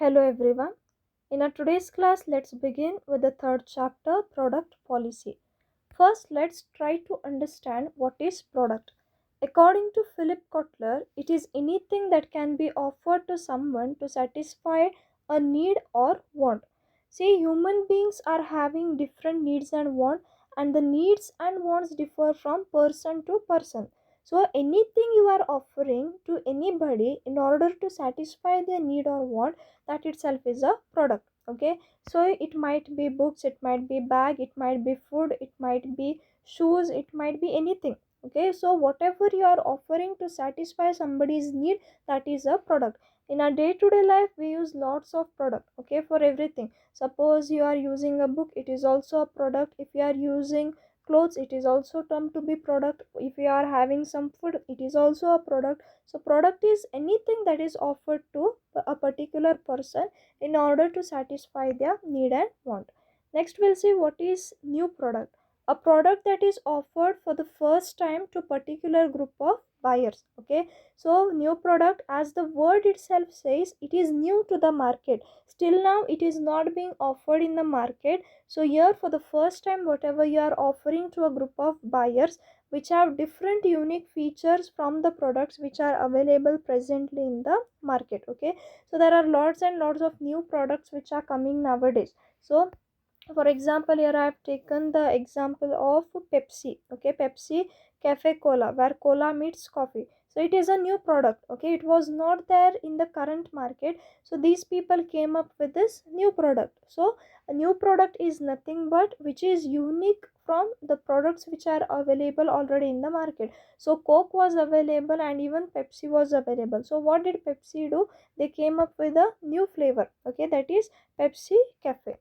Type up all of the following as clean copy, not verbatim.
Hello everyone. In our today's class, let's begin with the third chapter, product policy. First, let's try to understand what is product. According to Philip Kotler, it is anything that can be offered to someone to satisfy a need or want. See, human beings are having different needs and wants, and the needs and wants differ from person to person. So, anything you are offering to anybody in order to satisfy their need or want, that itself is a product. Okay, so it might be books, it might be bag, it might be food, it might be shoes, it might be anything. Okay, so whatever you are offering to satisfy somebody's need, that is a product. In our day-to-day life, we use lots of product, okay, for everything. Suppose you are using a book, it is also a product. If you are using clothes, it is also termed to be product. If you are having some food, it is also a product. So product is anything that is offered to a particular person in order to satisfy their need and want. Next, we'll see what is new product. A product that is offered for the first time to particular group of buyers. Okay, so new product, as the word itself says, it is new to the market. Still now it is not being offered in the market. So here for the first time, whatever you are offering to a group of buyers which have different unique features from the products which are available presently in the market. Okay, so there are lots and lots of new products which are coming nowadays. So for example, here I have taken the example of Pepsi. Okay, Pepsi Cafe Cola, where cola meets coffee. So it is a new product. Okay, it was not there in the current market. So these people came up with this new product. So a new product is nothing but which is unique from the products which are available already in the market. So Coke was available and even Pepsi was available. So what did Pepsi do? They came up with a new flavor. Okay, that is Pepsi Cafe.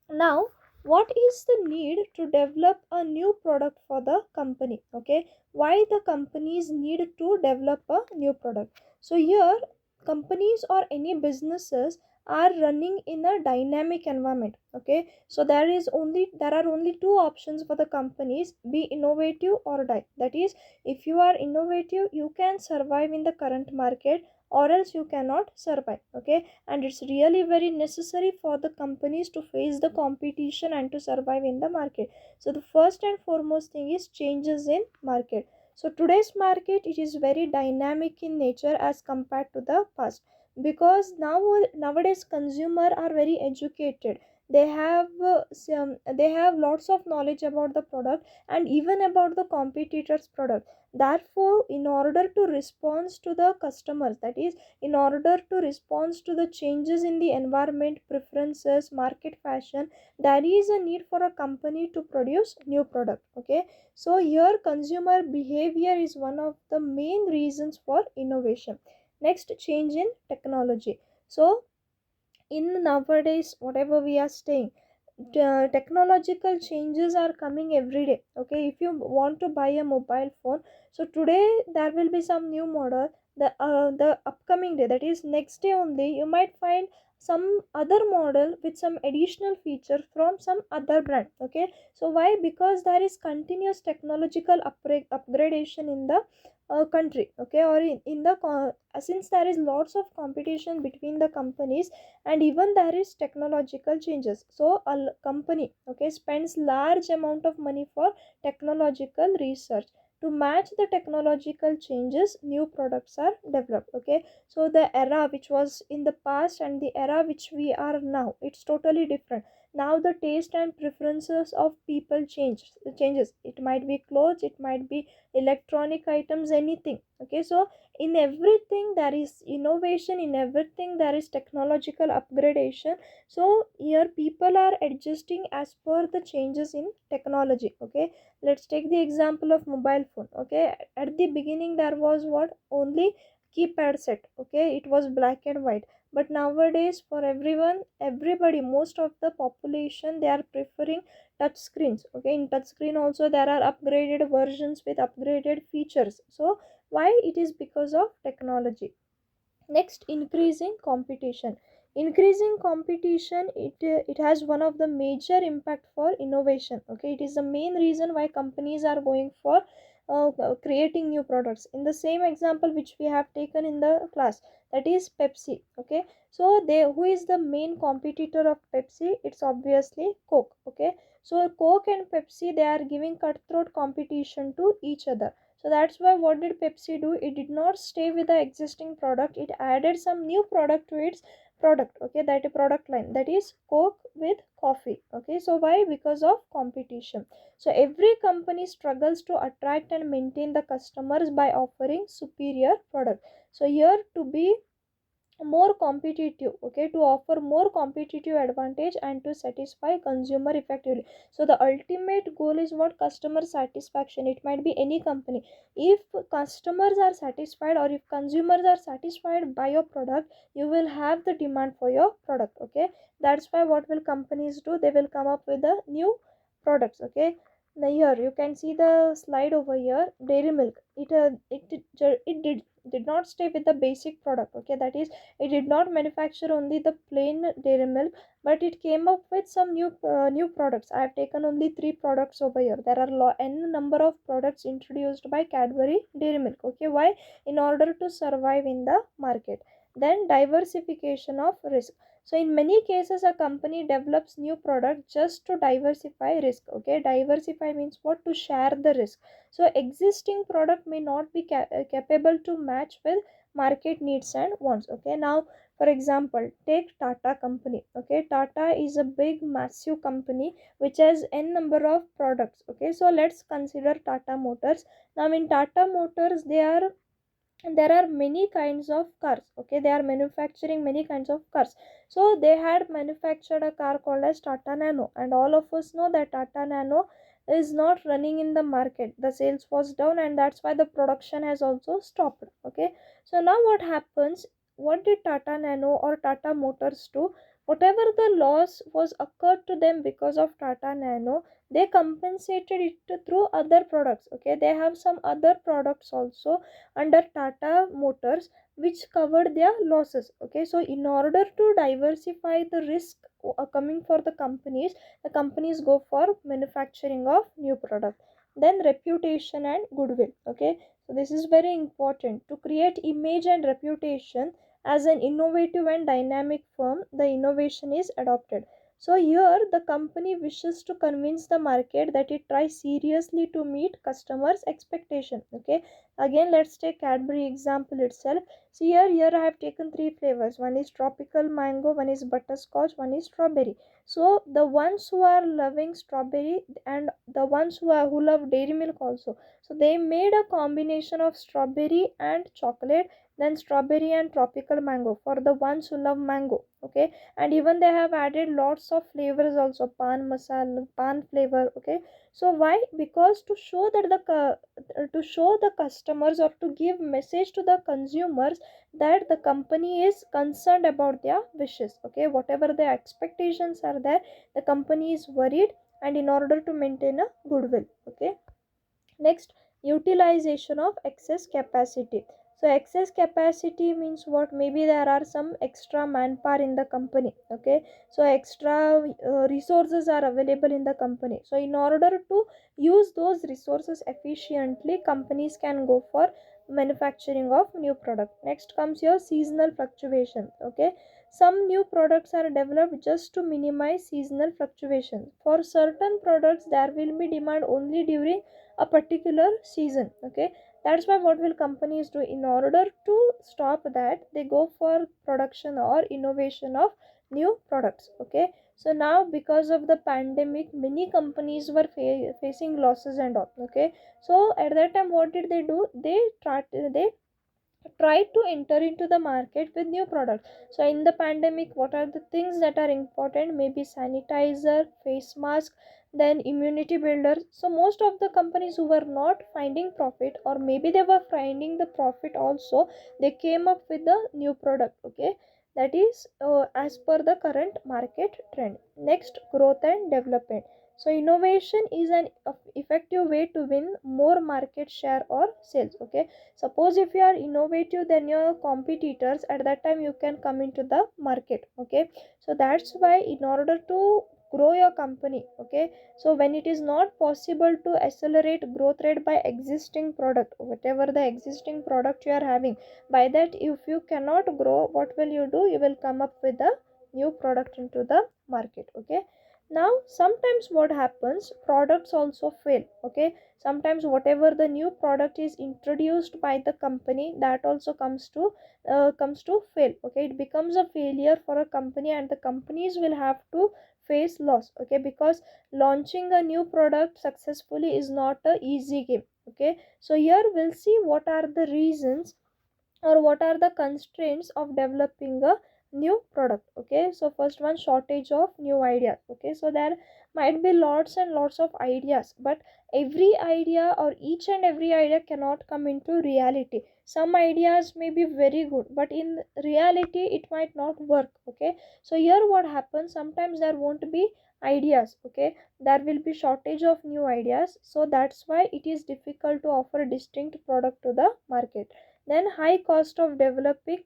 Now, what is the need to develop a new product for the company? Okay, why the companies need to develop a new product? So here, companies or any businesses are running in a dynamic environment. Okay, so there are only two options for the companies: be innovative or die. That is, if you are innovative, you can survive in the current market, or else you cannot survive. Okay, and it's really very necessary for the companies to face the competition and to survive in the market. So the first and foremost thing is changes in market. So today's market, it is very dynamic in nature as compared to the past, because nowadays consumer are very educated. They have lots of knowledge about the product and even about the competitors product. Therefore, in order to respond to the customers, that is, in order to respond to the changes in the environment, preferences, market fashion, there is a need for a company to produce new product. Okay, so here consumer behavior is one of the main reasons for innovation. Next, change in technology. So in nowadays, whatever we are staying, technological changes are coming every day. Okay, if you want to buy a mobile phone, so today there will be some new model. The upcoming day, that is next day only, you might find some other model with some additional feature from some other brand. Okay, so why? Because there is continuous technological upgradation in the country. Okay, or since there is lots of competition between the companies, and even there is technological changes, so company, okay, spends large amount of money for technological research. To match the technological changes, new products are developed. Okay, so the era which was in the past and the era which we are now, it's totally different. Now the taste and preferences of people changes. It might be clothes, it might be electronic items, anything. Okay, so in everything there is innovation, in everything there is technological upgradation. So here people are adjusting as per the changes in technology. Okay, let's take the example of mobile phone. Okay, at the beginning there was what, only keypad set. Okay, it was black and white. But nowadays, for everybody, most of the population, they are preferring touch screens. Okay, in touch screen also there are upgraded versions with upgraded features. So why? It is because of technology. Next, increasing competition. Increasing competition, it has one of the major impact for innovation. Okay, it is the main reason why companies are going for creating new products. In the same example which we have taken in the class, that is Pepsi. Okay, so they, who is the main competitor of Pepsi? It's obviously Coke. Okay, so Coke and Pepsi, they are giving cutthroat competition to each other. So that's why what did Pepsi do? It did not stay with the existing product, it added some new product to its product. Okay, that a product line, that is Coke with coffee. Okay, so why? Because of competition. So every company struggles to attract and maintain the customers by offering superior product. So here, to be more competitive, okay, to offer more competitive advantage and to satisfy consumer effectively. So the ultimate goal is what? Customer satisfaction. It might be any company. If customers are satisfied, or if consumers are satisfied by your product, you will have the demand for your product. Okay, that's why what will companies do? They will come up with the new products. Okay, now here you can see the slide over here. Dairy milk, it did not stay with the basic product. Okay, that is, it did not manufacture only the plain dairy milk, but it came up with some new products. I have taken only three products over here. There are n number of products introduced by Cadbury Dairy Milk. Okay, why? In order to survive in the market. Then diversification of risk. So in many cases, a company develops new product just to diversify risk. Okay, diversify means what? To share the risk. So existing product may not be capable to match with market needs and wants. Okay, now for example, take Tata company. Okay, Tata is a big massive company which has n number of products. Okay, so let's consider Tata Motors. Now in Tata Motors, there are many kinds of cars. Okay, they are manufacturing many kinds of cars. So they had manufactured a car called as Tata Nano, and all of us know that Tata Nano is not running in the market. The sales was down, and that's why the production has also stopped. Okay, so now what happens? What did Tata Nano or Tata Motors do? Whatever the loss was occurred to them because of Tata Nano, they compensated it through other products. Okay, they have some other products also under Tata Motors which covered their losses. Okay, so in order to diversify the risk coming for the companies go for manufacturing of new product. Then reputation and goodwill. Okay, so this is very important. To create image and reputation as an innovative and dynamic firm, the innovation is adopted. So here the company wishes to convince the market that it tries seriously to meet customers expectation. Okay, again let's take Cadbury example itself. See here I have taken three flavors. One is tropical mango, one is butterscotch, one is strawberry. So the ones who are loving strawberry and the ones who love dairy milk also, so they made a combination of strawberry and chocolate, then strawberry and tropical mango for the ones who love mango. Okay, and even they have added lots of flavors also, pan masala, pan flavor. Okay, so why? Because to show that to show the customers, or to give message to the consumers that the company is concerned about their wishes. Okay, whatever their expectations are there, the company is worried, and in order to maintain a goodwill. Okay, next, utilization of excess capacity. So excess capacity means what? Maybe there are some extra manpower in the company. Okay, so extra resources are available in the company. So in order to use those resources efficiently, companies can go for manufacturing of new product. Next comes your seasonal fluctuation. Okay, some new products are developed just to minimize seasonal fluctuations. For certain products, there will be demand only during a particular season. Okay, that's why what will companies do? In order to stop that, they go for production or innovation of new products. Okay, so now because of the pandemic, many companies were facing losses and all. Okay, so at that time what did they do? They try to enter into the market with new products. So in the pandemic, what are the things that are important? Maybe sanitizer, face mask, then immunity builder. So most of the companies who were not finding profit, or maybe they were finding the profit also, they came up with the new product. Okay, that is as per the current market trend. Next, growth and development. So innovation is an effective way to win more market share or sales. Okay, suppose if you are innovative than your competitors, at that time you can come into the market. Okay, so that's why in order to grow your company. Okay, so when it is not possible to accelerate growth rate by existing product, whatever the existing product you are having, by that if you cannot grow, what will you do? You will come up with a new product into the market. Okay, now sometimes what happens, products also fail. Okay, sometimes whatever the new product is introduced by the company, that also comes to fail. Okay, it becomes a failure for a company, and the companies will have to face loss. Okay, because launching a new product successfully is not a easy game. Okay, so here we'll see what are the reasons or what are the constraints of developing a new product. Okay, so first one, shortage of new ideas. Okay, so there might be lots and lots of ideas, but every idea or each and every idea cannot come into reality. Some ideas may be very good, but in reality it might not work. Okay, so here what happens, sometimes there won't be ideas. Okay, there will be shortage of new ideas, so that's why it is difficult to offer a distinct product to the market. Then high cost of developing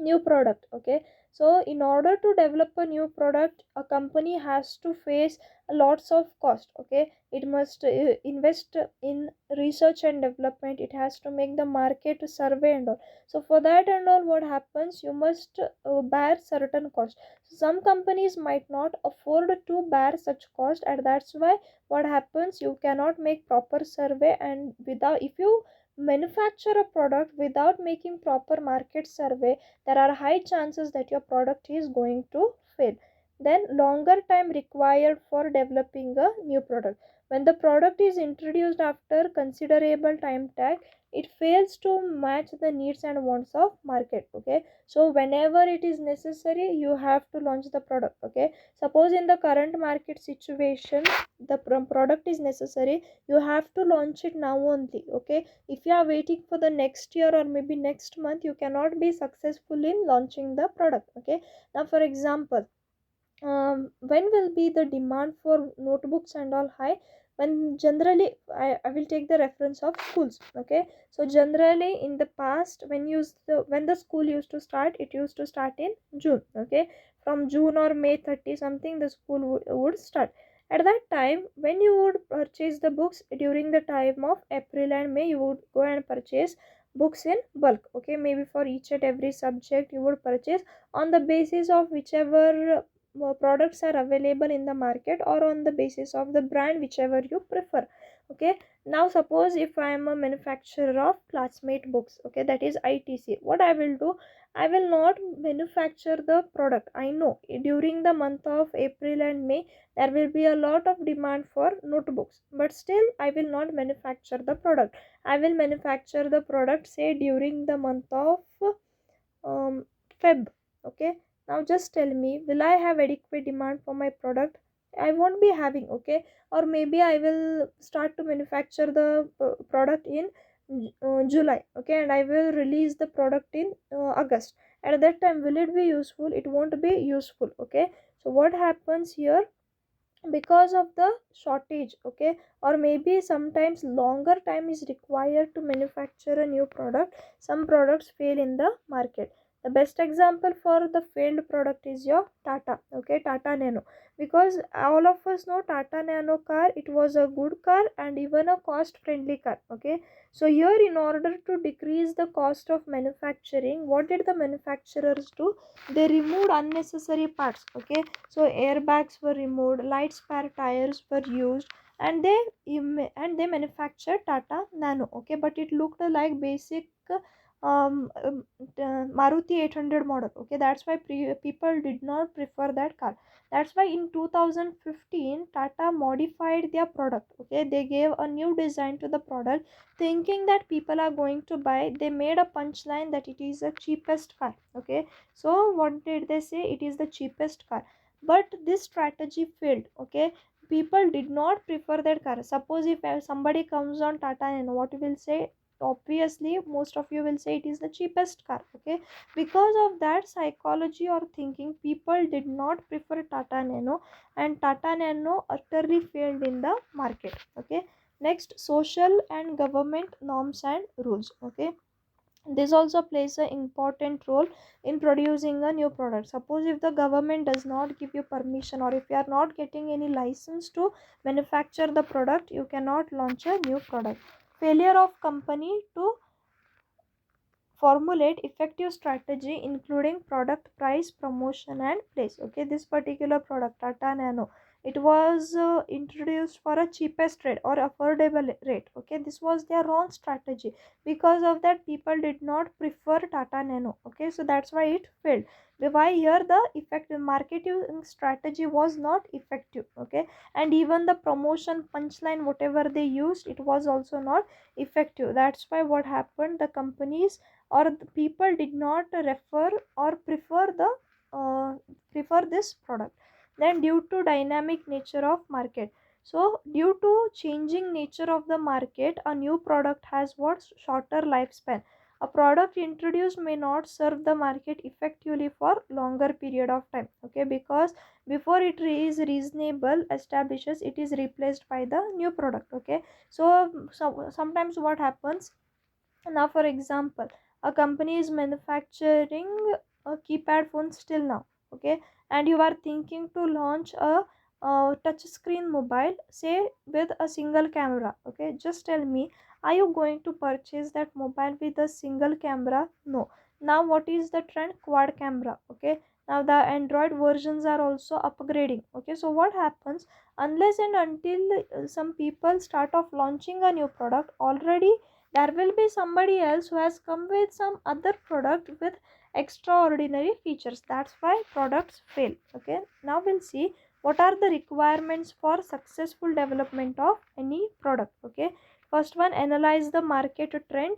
new product. Okay, so in order to develop a new product, a company has to face lots of cost. Okay, it must invest in research and development, it has to make the market survey and all. So for that and all, what happens, you must bear certain cost. Some companies might not afford to bear such cost, and that's why what happens, you cannot make proper survey, and without, if you manufacture a product without making proper market survey, there are high chances that your product is going to fail. Then longer time required for developing a new product. When the product is introduced after considerable time tag, it fails to match the needs and wants of market. Okay, so whenever it is necessary, you have to launch the product. Okay, suppose in the current market situation, the product is necessary, you have to launch it now only. Okay, if you are waiting for the next year or maybe next month, you cannot be successful in launching the product. Okay, now for example, when will be the demand for notebooks and all high? When generally, I will take the reference of schools. Okay, so generally in the past, when the school used to start, it used to start in June. Okay, from June or May 30 something, the school would start. At that time, when you would purchase the books during the time of April and May, you would go and purchase books in bulk. Okay, maybe for each and every subject you would purchase on the basis of whichever products are available in the market, or on the basis of the brand whichever you prefer. Okay, now suppose if I am a manufacturer of classmate books, okay, that is ITC, what I will do, I will not manufacture the product. I know during the month of April and May there will be a lot of demand for notebooks, but still I will not manufacture the product. I will manufacture the product say during the month of um, Feb. Okay, now just tell me, will I have adequate demand for my product? I won't be having. Okay, or maybe I will start to manufacture the product in July. Okay, and I will release the product in August. At that time, will it be useful? It won't be useful. Okay, so what happens here, because of the shortage? Okay, or maybe sometimes longer time is required to manufacture a new product, some products fail in the market. The best example for the failed product is your Tata. Okay, Tata Nano, because all of us know Tata Nano car, it was a good car and even a cost friendly car. Okay, so here in order to decrease the cost of manufacturing, what did the manufacturers do? They removed unnecessary parts. Okay, so airbags were removed, light spare tires were used, and they manufactured Tata Nano. Okay, but it looked like basic um, um, Maruti 800 model. Okay, that's why people did not prefer that car. That's why in 2015 Tata modified their product. Okay, they gave a new design to the product, thinking that people are going to buy. They made a punchline that it is the cheapest car. Okay, so what did they say? It is the cheapest car. But this strategy failed. Okay, people did not prefer that car. Suppose if somebody comes on Tata and what you will say, obviously most of you will say it is the cheapest car. Okay, because of that psychology or thinking, people did not prefer Tata Nano, and Tata Nano utterly failed in the market. Okay, next, social and government norms and rules. Okay, This also plays an important role in producing a new product. Suppose if the government does not give you permission, or if you are not getting any license to manufacture the product, you cannot launch a new product. Failure of company to formulate effective strategy including product, price, promotion and place. Okay, this particular product Tata Nano, it was introduced for a cheapest rate or affordable rate. Okay, this was their wrong strategy. Because of that, people did not prefer Tata Nano. Okay, so that's why it failed. Why here the effective marketing strategy was not effective. Okay, and even the promotion punchline whatever they used, it was also not effective. That's why what happened, the companies or the people did not refer or uh, prefer this product. Then due to dynamic nature of market, so due to changing nature of the market, a new product has what shorter lifespan. A product introduced may not serve the market effectively for longer period of time. Okay, because before it is reasonable establishes, it is replaced by the new product. Okay, so sometimes what happens, now for example, a company is manufacturing a keypad phone still now. Okay, and you are thinking to launch a touch screen mobile, say with a single camera. Okay, just tell me, are you going to purchase that mobile with a single camera? No. Now what is the trend? Quad camera. Okay, now the Android versions are also upgrading. Okay, so what happens, unless and until some people start off launching a new product, already there will be somebody else who has come with some other product with extraordinary features. That's why products fail. Okay, now we'll see what are the requirements for successful development of any product. Okay, first one, analyze the market trend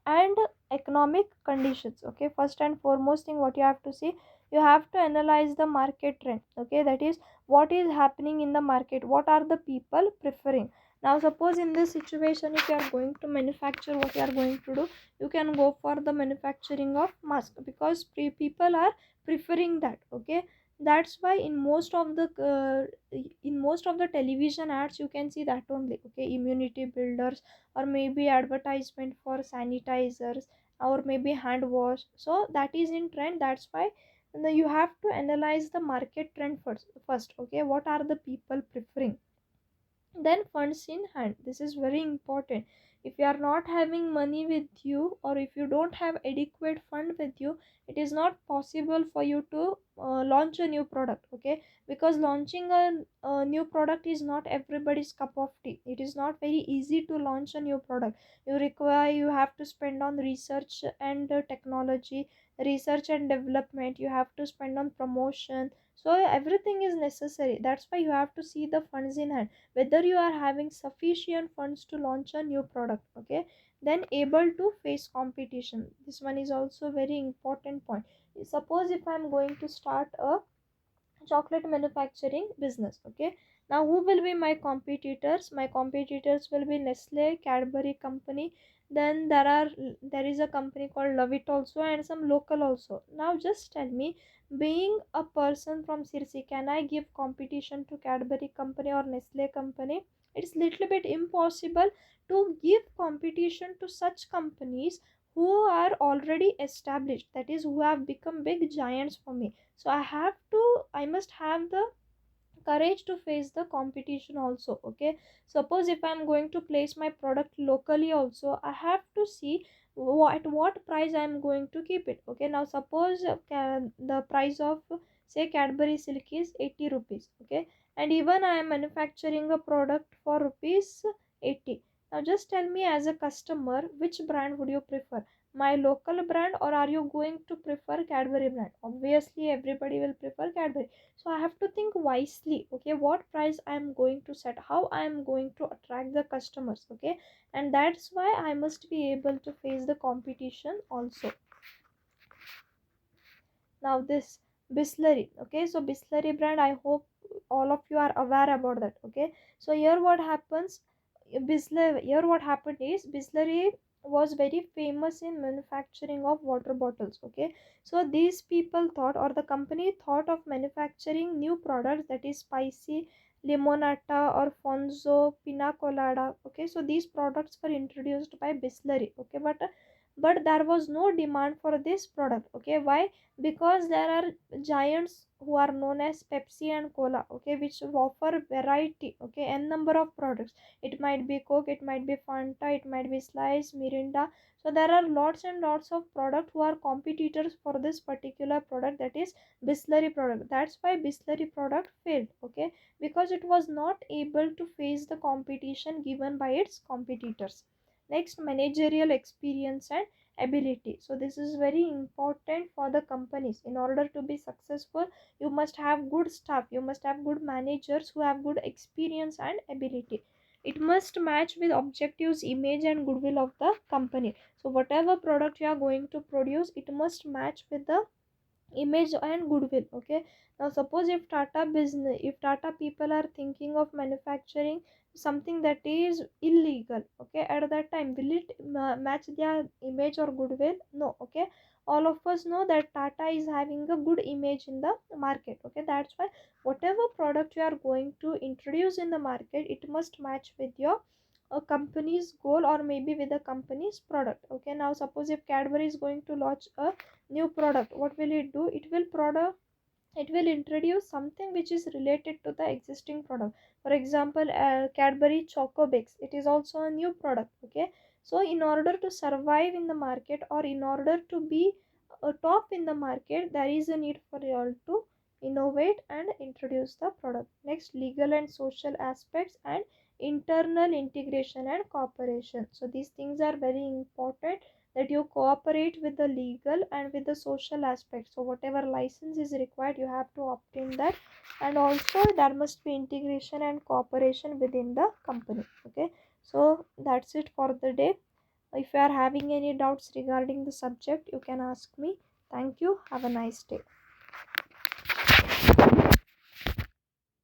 and economic conditions. Okay, first and foremost thing what you have to see, you have to analyze the market trend. Okay, that is what is happening in the market, what are the people preferring. Now suppose in this situation, if you are going to manufacture, what you are going to do, you can go for the manufacturing of mask, because people are preferring that. Okay, that's why in most of the television ads you can see that only. Okay, immunity builders, or maybe advertisement for sanitizers, or maybe hand wash, so that is in trend. That's why you have to analyze the market trend first. Okay, what are the people preferring. Then funds in hand, this is very important. If you are not having money with you, or if you don't have adequate fund with you, it is not possible for you to launch a new product. Okay, because launching a new product is not everybody's cup of tea. It is not very easy to launch a new product. You have to spend on research and technology, research and development, you have to spend on promotion, so everything is necessary. That's why you have to see the funds in hand, whether you are having sufficient funds to launch a new product. Okay, then able to face competition, this one is also very important point. Suppose if I'm going to start a chocolate manufacturing business. Okay, now who will be my competitors? My competitors will be Nestle, Cadbury company. Then there is a company called Love It also, and some local also. Now just tell me, being a person from Sirsi, can I give competition to Cadbury company or Nestle company? It's little bit impossible to give competition to such companies who are already established, that is who have become big giants for me. So I must have the courage to face the competition also. Okay, suppose if I'm going to place my product locally also, I have to see at what price I'm going to keep it. Okay, now suppose the price of say Cadbury silk is 80 rupees. Okay, and even I am manufacturing a product for rupees 80. Now just tell me, as a customer, which brand would you prefer, my local brand, or are you going to prefer Cadbury brand? Obviously everybody will prefer Cadbury. So I have to think wisely. Okay, what price I am going to set, how I am going to attract the customers. Okay, and that's why I must be able to face the competition also. Now this Bisleri. Okay, so Bisleri brand, I hope all of you are aware about that. Okay, so here what happens, Bisleri, here what happened is Bisleri was very famous in manufacturing of water bottles. Okay, so these people thought, or the company thought of manufacturing new products, that is spicy limonata or fonzo pina colada. Okay, so these products were introduced by Bisleri. Okay, but but there was no demand for this product. Okay, why? Because there are giants who are known as Pepsi and Cola, okay, which offer variety, okay, n number of products. It might be Coke, it might be Fanta, it might be Slice, Mirinda. So there are lots and lots of product who are competitors for this particular product, that is Bisleri product. That's why Bisleri product failed, okay, because it was not able to face the competition given by its competitors. Next, managerial experience and ability. So this is very important for the companies. In order to be successful, you must have good staff, you must have good managers who have good experience and ability. It must match with objectives, image and goodwill of the company. So whatever product you are going to produce, it must match with the image and goodwill. Okay, now suppose if Tata business, if Tata people are thinking of manufacturing something that is illegal, okay, at that time will it match their image or goodwill? No. Okay, all of us know that Tata is having a good image in the market. Okay, that's why whatever product you are going to introduce in the market, it must match with your a company's goal or maybe with the company's product. Okay, now suppose if Cadbury is going to launch a new product, what will it do? It will introduce something which is related to the existing product. For example, Cadbury Choco Bakes, it is also a new product. Okay, so in order to survive in the market or in order to be a top in the market, there is a need for you all to innovate and introduce the product. Next, legal and social aspects and internal integration and cooperation. So these things are very important, that you cooperate with the legal and with the social aspect. So whatever license is required, you have to obtain that. And also there must be integration and cooperation within the company. Okay, so that's it for the day. If you are having any doubts regarding the subject, you can ask me. Thank you. Have a nice day.